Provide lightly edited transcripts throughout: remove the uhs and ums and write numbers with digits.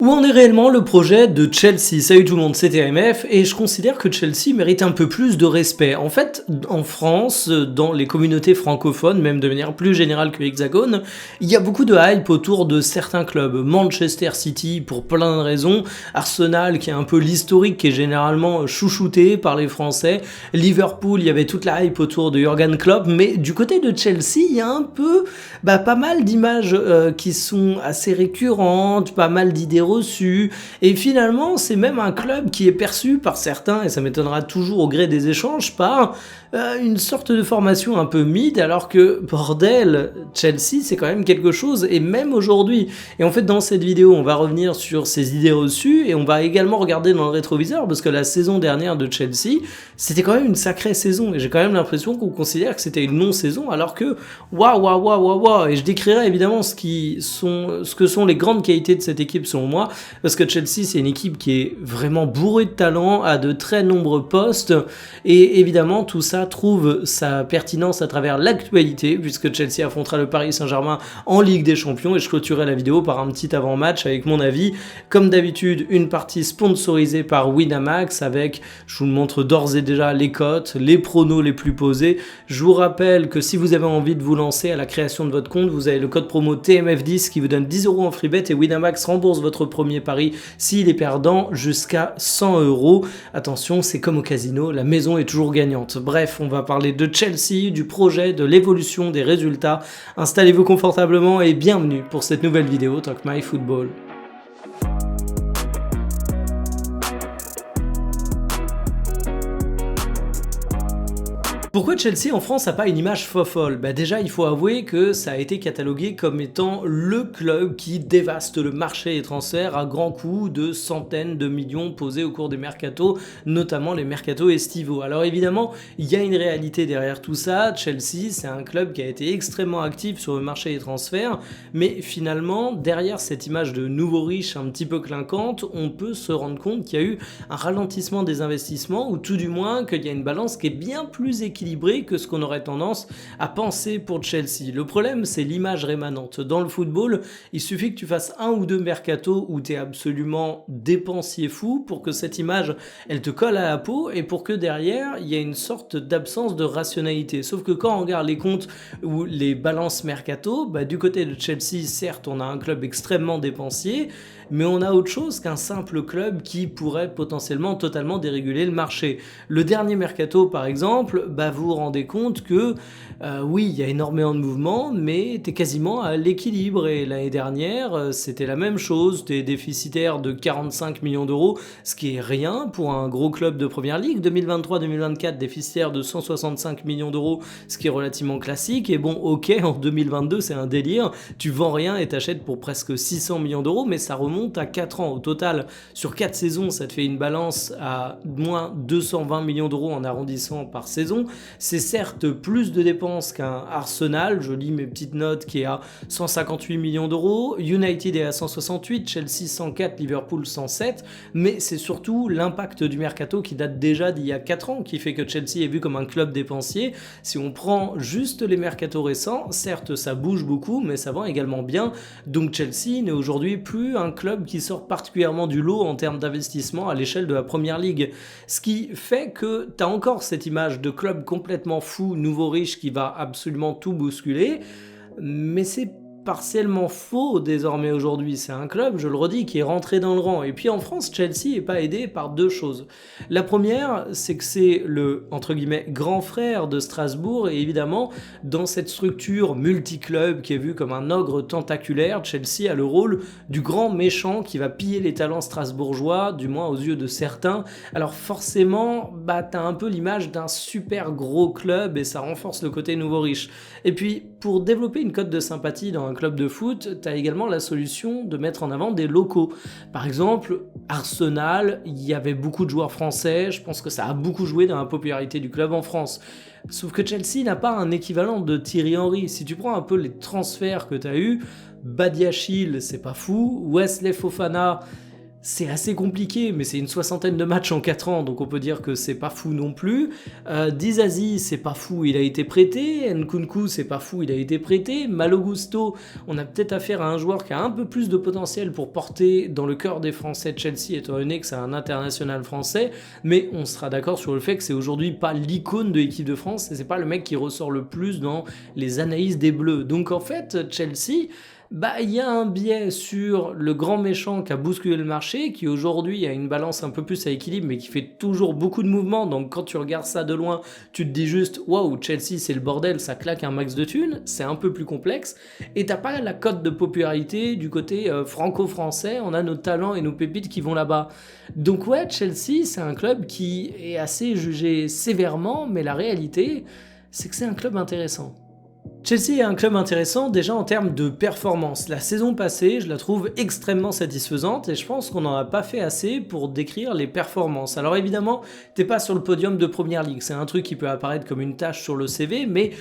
Où en est réellement le projet de Chelsea? Salut tout le monde, c'est TMF et je considère que Chelsea mérite un peu plus de respect. En fait, en France, dans les communautés francophones, même de manière plus générale que l'Hexagone, il y a beaucoup de hype autour de certains clubs. Manchester City pour plein de raisons, Arsenal qui est un peu l'historique qui est généralement chouchouté par les Français, Liverpool, il y avait toute la hype autour de Jürgen Klopp, mais du côté de Chelsea, il y a un peu pas mal d'images qui sont assez récurrentes, pas mal d'idées reçu, et finalement c'est même un club qui est perçu par certains, et ça m'étonnera toujours au gré des échanges, par une sorte de formation un peu mid, alors que bordel, Chelsea c'est quand même quelque chose, et même aujourd'hui. Et en fait dans cette vidéo on va revenir sur ces idées reçues, et on va également regarder dans le rétroviseur, parce que la saison dernière de Chelsea, c'était quand même une sacrée saison, et j'ai quand même l'impression qu'on considère que c'était une non-saison, alors que waouh, et je décrirai évidemment ce que sont les grandes qualités de cette équipe selon moi, parce que Chelsea c'est une équipe qui est vraiment bourrée de talent à de très nombreux postes, et évidemment tout ça trouve sa pertinence à travers l'actualité, puisque Chelsea affrontera le Paris Saint-Germain en Ligue des Champions, et je clôturerai la vidéo par un petit avant-match avec mon avis, comme d'habitude une partie sponsorisée par Winamax, avec, je vous montre d'ores et déjà les cotes, les pronos les plus posés. Je vous rappelle que si vous avez envie de vous lancer à la création de votre compte, vous avez le code promo TMF10 qui vous donne 10 € en free bet, et Winamax rembourse votre premier pari s'il est perdant jusqu'à 100 €. Attention, c'est comme au casino, la maison est toujours gagnante. Bref, on va parler de Chelsea, du projet, de l'évolution, des résultats. Installez-vous confortablement et bienvenue pour cette nouvelle vidéo Talk My Football. Pourquoi Chelsea en France n'a pas une image fofolle? Déjà, il faut avouer que ça a été catalogué comme étant le club qui dévaste le marché des transferts à grands coups de centaines de millions posés au cours des mercatos, notamment les mercatos estivaux. Alors évidemment, il y a une réalité derrière tout ça. Chelsea, c'est un club qui a été extrêmement actif sur le marché des transferts, mais finalement, derrière cette image de nouveau riche un petit peu clinquante, on peut se rendre compte qu'il y a eu un ralentissement des investissements, ou tout du moins qu'il y a une balance qui est bien plus équilibré que ce qu'on aurait tendance à penser pour Chelsea. Le problème, c'est l'image rémanente. Dans le football, il suffit que tu fasses un ou deux mercatos où tu es absolument dépensier fou pour que cette image, elle te colle à la peau, et pour que derrière, il y ait une sorte d'absence de rationalité. Sauf que quand on regarde les comptes ou les balances mercato, du côté de Chelsea, certes, on a un club extrêmement dépensier, mais on a autre chose qu'un simple club qui pourrait potentiellement totalement déréguler le marché. Le dernier mercato, par exemple, vous vous rendez compte que oui, il y a énormément de mouvements, mais tu es quasiment à l'équilibre. Et l'année dernière, c'était la même chose. Tu es déficitaire de 45 millions d'euros, ce qui est rien pour un gros club de première ligue. 2023-2024, déficitaire de 165 millions d'euros, ce qui est relativement classique. Et bon, ok, en 2022, c'est un délire. Tu vends rien et t'achètes pour presque 600 millions d'euros, mais ça remonte à 4 ans. Au total, sur 4 saisons, ça te fait une balance à moins 220 millions d'euros en arrondissant par saison. C'est certes plus de dépenses qu'un Arsenal, je lis mes petites notes, qui est à 158 millions d'euros, United est à 168, Chelsea 104, Liverpool 107, mais c'est surtout l'impact du mercato qui date déjà d'il y a 4 ans qui fait que Chelsea est vu comme un club dépensier. Si on prend juste les mercatos récents, certes ça bouge beaucoup, mais ça vend également bien, donc Chelsea n'est aujourd'hui plus un club qui sort particulièrement du lot en termes d'investissement à l'échelle de la première ligue, ce qui fait que tu as encore cette image de club complètement fou, nouveau riche, qui va absolument tout bousculer, mais c'est partiellement faux désormais aujourd'hui. C'est un club, je le redis, qui est rentré dans le rang. Et puis en France, Chelsea n'est pas aidé par deux choses. La première, c'est que c'est le, entre guillemets, grand frère de Strasbourg, et évidemment, dans cette structure multi-club qui est vue comme un ogre tentaculaire, Chelsea a le rôle du grand méchant qui va piller les talents strasbourgeois, du moins aux yeux de certains. Alors forcément, t'as un peu l'image d'un super gros club, et ça renforce le côté nouveau riche. Et puis, pour développer une cote de sympathie dans un club de foot, tu as également la solution de mettre en avant des locaux. Par exemple, Arsenal, il y avait beaucoup de joueurs français, je pense que ça a beaucoup joué dans la popularité du club en France. Sauf que Chelsea n'a pas un équivalent de Thierry Henry. Si tu prends un peu les transferts que tu as eu, Badiachil, c'est pas fou, Wesley Fofana, C'est assez compliqué, mais c'est une soixantaine de matchs en 4 ans, donc on peut dire que c'est pas fou non plus. Dizazi, c'est pas fou, il a été prêté. Nkunku, c'est pas fou, il a été prêté. Malo Gusto, on a peut-être affaire à un joueur qui a un peu plus de potentiel pour porter dans le cœur des Français de Chelsea, étant donné que c'est un international français, mais on sera d'accord sur le fait que c'est aujourd'hui pas l'icône de l'équipe de France, et c'est pas le mec qui ressort le plus dans les analyses des Bleus. Donc en fait, Chelsea, il y a un biais sur le grand méchant qui a bousculé le marché, qui aujourd'hui a une balance un peu plus à équilibre, mais qui fait toujours beaucoup de mouvements. Donc quand tu regardes ça de loin, tu te dis juste waouh, Chelsea c'est le bordel, ça claque un max de thunes. C'est un peu plus complexe. Et t'as pas la cote de popularité du côté franco-français. On a nos talents et nos pépites qui vont là-bas. Donc ouais, Chelsea c'est un club qui est assez jugé sévèrement, mais la réalité c'est que c'est un club intéressant. Chelsea est un club intéressant déjà en termes de performance. La saison passée, je la trouve extrêmement satisfaisante et je pense qu'on n'en a pas fait assez pour décrire les performances. Alors évidemment, t'es pas sur le podium de Première Ligue, c'est un truc qui peut apparaître comme une tâche sur le CV, mais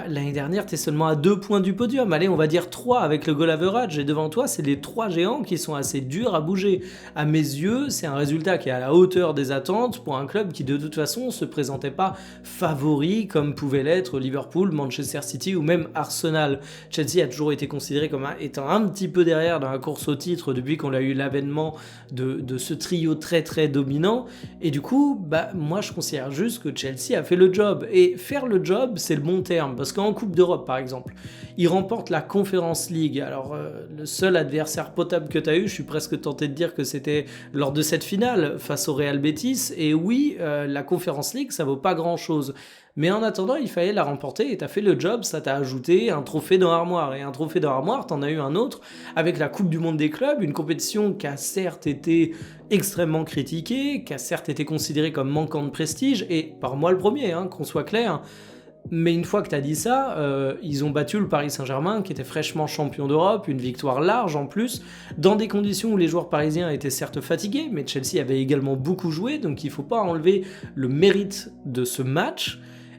l'année dernière, t'es seulement à 2 points du podium. Allez, on va dire 3 avec le goal average et devant toi, c'est les 3 géants qui sont assez durs à bouger. À mes yeux, c'est un résultat qui est à la hauteur des attentes pour un club qui de toute façon se présentait pas favori comme pouvaient l'être Liverpool, Manchester City ou même Arsenal. Chelsea a toujours été considéré comme étant un petit peu derrière dans la course au titre depuis qu'on a eu l'avènement de ce trio très très dominant. Et du coup, moi je considère juste que Chelsea a fait le job. Et faire le job, c'est le bon terme. Parce qu'en Coupe d'Europe, par exemple, ils remportent la Conference League. Alors, le seul adversaire potable que tu as eu, je suis presque tenté de dire que c'était lors de cette finale face au Real Betis. Et oui, la Conference League, ça vaut pas grand-chose. Mais en attendant, il fallait la remporter et t'as fait le job, ça t'a ajouté un trophée dans l'armoire. Et un trophée dans l'armoire, t'en as eu un autre avec la Coupe du Monde des clubs, une compétition qui a certes été extrêmement critiquée, qui a certes été considérée comme manquant de prestige, et par moi le premier, qu'on soit clair. Mais une fois que t'as dit ça, ils ont battu le Paris Saint-Germain, qui était fraîchement champion d'Europe, une victoire large en plus, dans des conditions où les joueurs parisiens étaient certes fatigués, mais Chelsea avait également beaucoup joué, donc il faut pas enlever le mérite de ce match.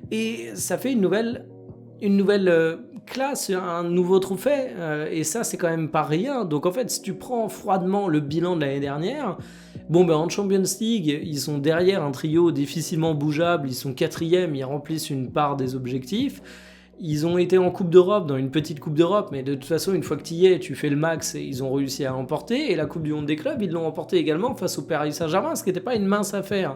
Et ça fait une nouvelle classe, un nouveau trophée, et ça c'est quand même pas rien. Donc en fait, si tu prends froidement le bilan de l'année dernière, en Champions League, ils sont derrière un trio difficilement bougeable, ils sont 4e, ils remplissent une part des objectifs. Ils ont été en Coupe d'Europe, dans une petite Coupe d'Europe, mais de toute façon, une fois que tu y es, tu fais le max et ils ont réussi à l'emporter. Et la Coupe du Monde des clubs, ils l'ont emporté également face au Paris Saint-Germain, ce qui n'était pas une mince affaire.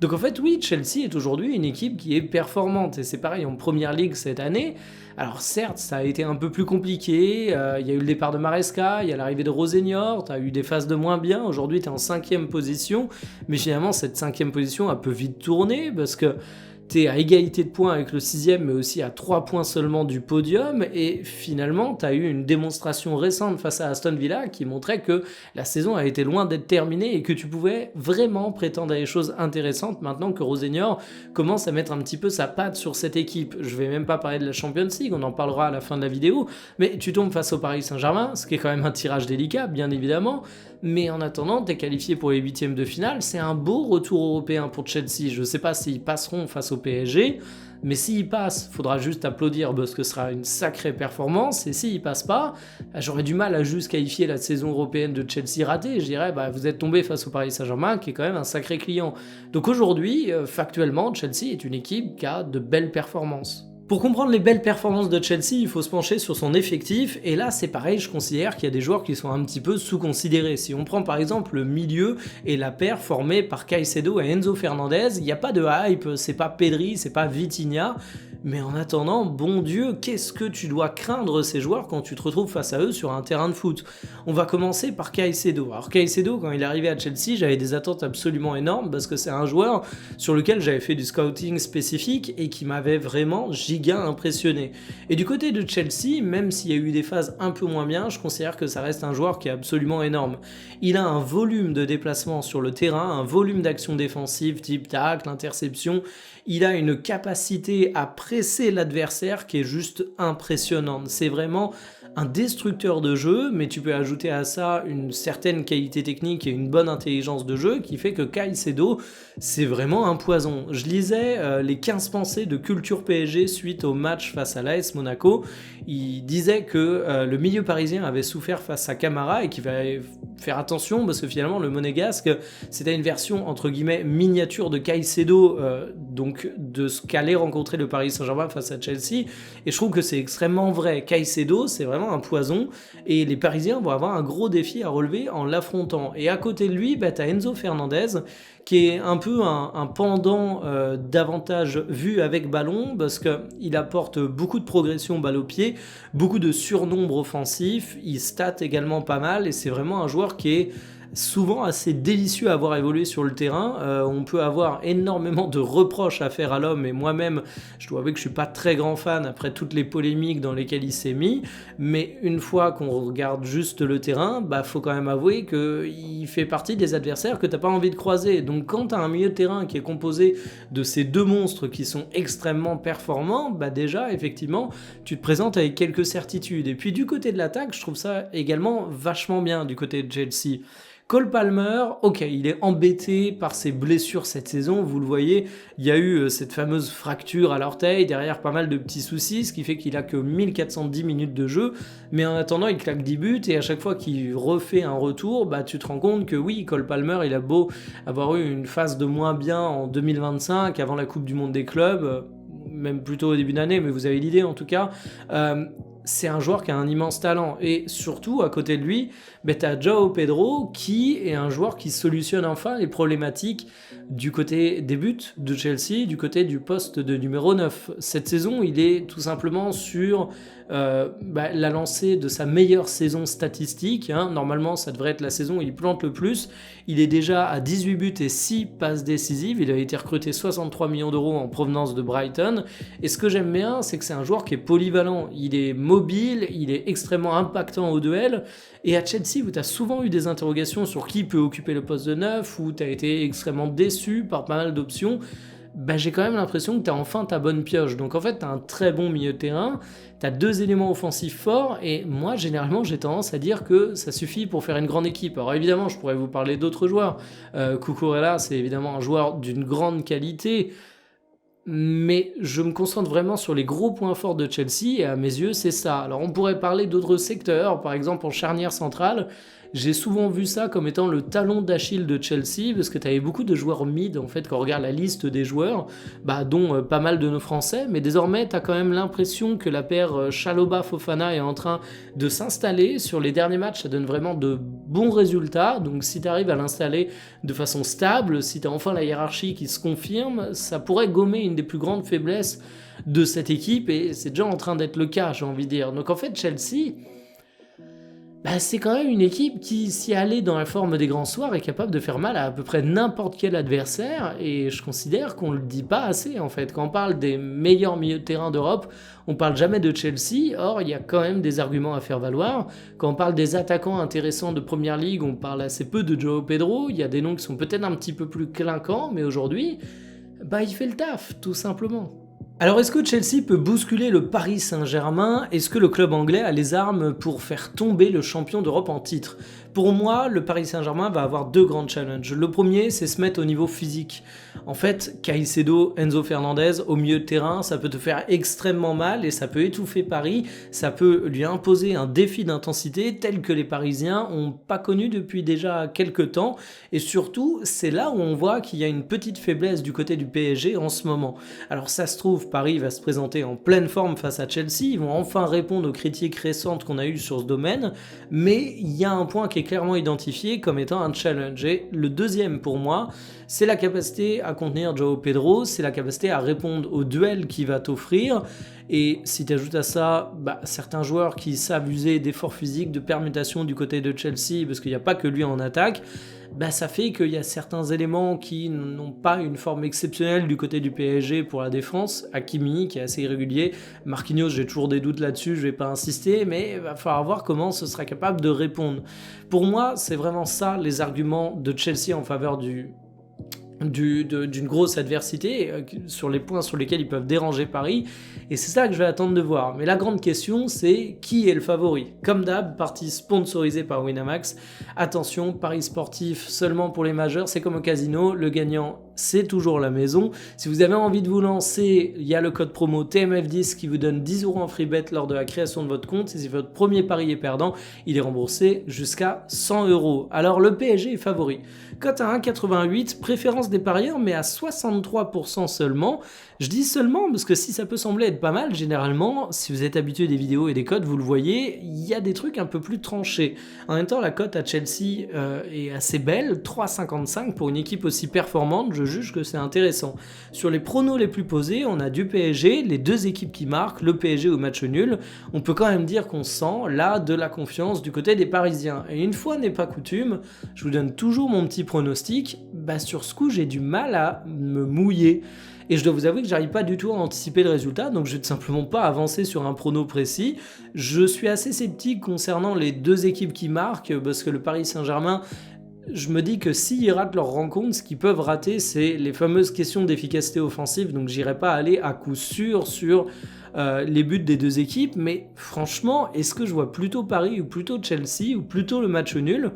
Donc en fait, oui, Chelsea est aujourd'hui une équipe qui est performante. Et c'est pareil en Première Ligue cette année. Alors certes, ça a été un peu plus compliqué. Il y a eu le départ de Maresca, il y a l'arrivée de Rosenior, tu as eu des phases de moins bien. Aujourd'hui, tu es en 5e position. Mais finalement, cette 5e position a peu vite tourné parce que t'es à égalité de points avec le 6e, mais aussi à 3 points seulement du podium, et finalement, t'as eu une démonstration récente face à Aston Villa qui montrait que la saison a été loin d'être terminée et que tu pouvais vraiment prétendre à des choses intéressantes maintenant que Rosenior commence à mettre un petit peu sa patte sur cette équipe. Je vais même pas parler de la Champions League, on en parlera à la fin de la vidéo, mais tu tombes face au Paris Saint-Germain, ce qui est quand même un tirage délicat, bien évidemment, mais en attendant, t'es qualifié pour les 8e de finale, c'est un beau retour européen pour Chelsea. Je sais pas s'ils passeront face au PSG, mais s'ils passent, faudra juste applaudir parce que ce sera une sacrée performance, et s'ils passent pas, j'aurais du mal à juste qualifier la saison européenne de Chelsea ratée. Je dirais, vous êtes tombé face au Paris Saint-Germain, qui est quand même un sacré client. Donc aujourd'hui, factuellement, Chelsea est une équipe qui a de belles performances. Pour comprendre les belles performances de Chelsea, il faut se pencher sur son effectif, et là c'est pareil, je considère qu'il y a des joueurs qui sont un petit peu sous-considérés. Si on prend par exemple le milieu et la paire formée par Caicedo et Enzo Fernandez, il n'y a pas de hype, c'est pas Pedri, c'est pas Vitinha, mais en attendant, bon Dieu, qu'est-ce que tu dois craindre ces joueurs quand tu te retrouves face à eux sur un terrain de foot? On va commencer par Caicedo. Alors Caicedo, quand il est arrivé à Chelsea, j'avais des attentes absolument énormes parce que c'est un joueur sur lequel j'avais fait du scouting spécifique et qui m'avait vraiment giga impressionné. Et du côté de Chelsea, même s'il y a eu des phases un peu moins bien, je considère que ça reste un joueur qui est absolument énorme. Il a un volume de déplacement sur le terrain, un volume d'action défensive type tacle, interception. Il a une capacité à presser l'adversaire qui est juste impressionnante. C'est vraiment un destructeur de jeu, mais tu peux ajouter à ça une certaine qualité technique et une bonne intelligence de jeu qui fait que Caicedo, c'est vraiment un poison. Je lisais les 15 pensées de Culture PSG suite suite au match face à l'AS Monaco. Il disait que le milieu parisien avait souffert face à Camara et qu'il fallait faire attention parce que finalement le monégasque c'était une version entre guillemets miniature de Caicedo, donc de ce qu'allait rencontrer le Paris Saint-Germain face à Chelsea, et je trouve que c'est extrêmement vrai. Caicedo c'est vraiment un poison et les Parisiens vont avoir un gros défi à relever en l'affrontant, et à côté de lui t'as Enzo Fernandez qui est un peu un pendant davantage vu avec ballon parce qu'il apporte beaucoup de progression balle au pied, beaucoup de surnombre offensif, il stat également pas mal et c'est vraiment un joueur qui est souvent assez délicieux à voir évoluer sur le terrain. On peut avoir énormément de reproches à faire à l'homme, et moi-même je dois avouer que je suis pas très grand fan après toutes les polémiques dans lesquelles il s'est mis, mais une fois qu'on regarde juste le terrain, faut quand même avouer qu'il fait partie des adversaires que t'as pas envie de croiser. Donc quand t'as un milieu de terrain qui est composé de ces deux monstres qui sont extrêmement performants, déjà effectivement tu te présentes avec quelques certitudes. Et puis du côté de l'attaque, je trouve ça également vachement bien du côté de Chelsea. Cole Palmer, ok, il est embêté par ses blessures cette saison, vous le voyez, il y a eu cette fameuse fracture à l'orteil, derrière pas mal de petits soucis, ce qui fait qu'il a que 1410 minutes de jeu, mais en attendant il claque 10 buts, et à chaque fois qu'il refait un retour, tu te rends compte que oui, Cole Palmer, il a beau avoir eu une phase de moins bien en 2025, avant la Coupe du Monde des clubs, même plutôt au début d'année, mais vous avez l'idée en tout cas, c'est un joueur qui a un immense talent, et surtout à côté de lui t'as Joao Pedro qui est un joueur qui solutionne enfin les problématiques du côté des buts de Chelsea, du côté du poste de numéro 9. Cette saison il est tout simplement sur la lancée de sa meilleure saison statistique, normalement ça devrait être la saison où il plante le plus, il est déjà à 18 buts et 6 passes décisives, il a été recruté 63 millions d'euros en provenance de Brighton, et ce que j'aime bien c'est que c'est un joueur qui est polyvalent, il est mobile, il est extrêmement impactant au duel, et à Chelsea où tu as souvent eu des interrogations sur qui peut occuper le poste de 9, où tu as été extrêmement déçu par pas mal d'options, j'ai quand même l'impression que tu as enfin ta bonne pioche. Donc en fait tu as un très bon milieu de terrain, tu as deux éléments offensifs forts, et moi généralement j'ai tendance à dire que ça suffit pour faire une grande équipe. Alors évidemment je pourrais vous parler d'autres joueurs, Cucurella c'est évidemment un joueur d'une grande qualité, mais je me concentre vraiment sur les gros points forts de Chelsea, et à mes yeux c'est ça. Alors on pourrait parler d'autres secteurs, par exemple en charnière centrale, j'ai souvent vu ça comme étant le talon d'Achille de Chelsea, parce que tu avais beaucoup de joueurs mid en fait quand on regarde la liste des joueurs, dont pas mal de nos Français, mais désormais tu as quand même l'impression que la paire Chalobah-Fofana est en train de s'installer. Sur les derniers matchs ça donne vraiment de bons résultats, donc si tu arrives à l'installer de façon stable, si tu as enfin la hiérarchie qui se confirme, ça pourrait gommer une des plus grandes faiblesses de cette équipe, et c'est déjà en train d'être le cas, j'ai envie de dire. Donc en fait Chelsea, c'est quand même une équipe qui, si elle est dans la forme des grands soirs, est capable de faire mal à peu près n'importe quel adversaire, et je considère qu'on le dit pas assez en fait. Quand on parle des meilleurs milieux de terrain d'Europe, on parle jamais de Chelsea, or il y a quand même des arguments à faire valoir. Quand on parle des attaquants intéressants de Première Ligue, on parle assez peu de Joao Pedro, il y a des noms qui sont peut-être un petit peu plus clinquants, mais aujourd'hui, il fait le taf, tout simplement. Alors est-ce que Chelsea peut bousculer le Paris Saint-Germain? Est-ce que le club anglais a les armes pour faire tomber le champion d'Europe en titre? Pour moi, le Paris Saint-Germain va avoir deux grands challenges. Le premier, c'est se mettre au niveau physique. En fait, Caicedo, Enzo Fernandez, au milieu de terrain, ça peut te faire extrêmement mal et ça peut étouffer Paris, ça peut lui imposer un défi d'intensité tel que les Parisiens n'ont pas connu depuis déjà quelques temps. Et surtout, c'est là où on voit qu'il y a une petite faiblesse du côté du PSG en ce moment. Alors ça se trouve, Paris va se présenter en pleine forme face à Chelsea, ils vont enfin répondre aux critiques récentes qu'on a eues sur ce domaine, mais il y a un point qui est clairement identifié comme étant un challenge. Et le deuxième pour moi, c'est la capacité à contenir Joao Pedro, c'est la capacité à répondre au duel qu'il va t'offrir. Et si tu ajoutes à ça certains joueurs qui savent user d'efforts physiques, de permutations du côté de Chelsea, parce qu'il n'y a pas que lui en attaque, ça fait qu'il y a certains éléments qui n'ont pas une forme exceptionnelle du côté du PSG pour la défense. Hakimi qui est assez irrégulier, Marquinhos j'ai toujours des doutes là-dessus, je vais pas insister, mais il va falloir voir comment ce sera capable de répondre. Pour moi c'est vraiment ça les arguments de Chelsea en faveur d'une grosse adversité, sur les points sur lesquels ils peuvent déranger Paris, et c'est ça que je vais attendre de voir. Mais la grande question c'est qui est le favori? Comme d'hab, partie sponsorisée par Winamax. Attention, paris sportif seulement pour les majeurs, c'est comme au casino, le gagnant c'est toujours la maison. Si vous avez envie de vous lancer, il y a le code promo TMF10 qui vous donne 10 € en free bet lors de la création de votre compte. Et si votre premier pari est perdant, il est remboursé jusqu'à 100 €. Alors le PSG est favori. Cote à 1,88, préférence des parieurs, mais à 63% seulement. Je dis seulement parce que si ça peut sembler être pas mal, généralement, si vous êtes habitué des vidéos et des cotes, vous le voyez, il y a des trucs un peu plus tranchés. En même temps, la cote à Chelsea est assez belle, 3,55 pour une équipe aussi performante, je juge que c'est intéressant. Sur les pronos les plus posés, on a du PSG, les deux équipes qui marquent, le PSG au match nul. On peut quand même dire qu'on sent là de la confiance du côté des Parisiens. Et une fois n'est pas coutume, je vous donne toujours mon petit pronostic. Sur ce coup, j'ai du mal à me mouiller. Et je dois vous avouer que j'arrive pas du tout à anticiper le résultat, donc je vais tout simplement pas avancer sur un prono précis. Je suis assez sceptique concernant les deux équipes qui marquent, parce que le Paris Saint-Germain, je me dis que s'ils ratent leur rencontre, ce qu'ils peuvent rater, c'est les fameuses questions d'efficacité offensive, donc j'irai pas aller à coup sûr sur les buts des deux équipes, mais franchement, est-ce que je vois plutôt Paris ou plutôt Chelsea ou plutôt le match nul?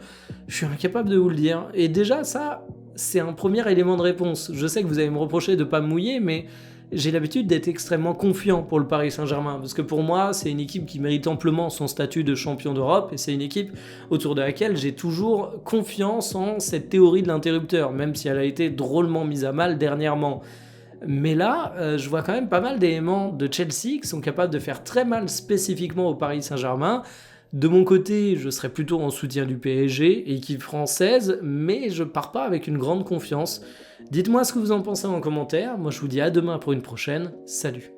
Je suis incapable de vous le dire. Et déjà ça, c'est un premier élément de réponse. Je sais que vous allez me reprocher de ne pas me mouiller, mais j'ai l'habitude d'être extrêmement confiant pour le Paris Saint-Germain, parce que pour moi, c'est une équipe qui mérite amplement son statut de champion d'Europe, et c'est une équipe autour de laquelle j'ai toujours confiance en cette théorie de l'interrupteur, même si elle a été drôlement mise à mal dernièrement. Mais là, je vois quand même pas mal d'éléments de Chelsea qui sont capables de faire très mal spécifiquement au Paris Saint-Germain. De mon côté, je serais plutôt en soutien du PSG, équipe française, mais je pars pas avec une grande confiance. Dites-moi ce que vous en pensez en commentaire. Moi, je vous dis à demain pour une prochaine. Salut!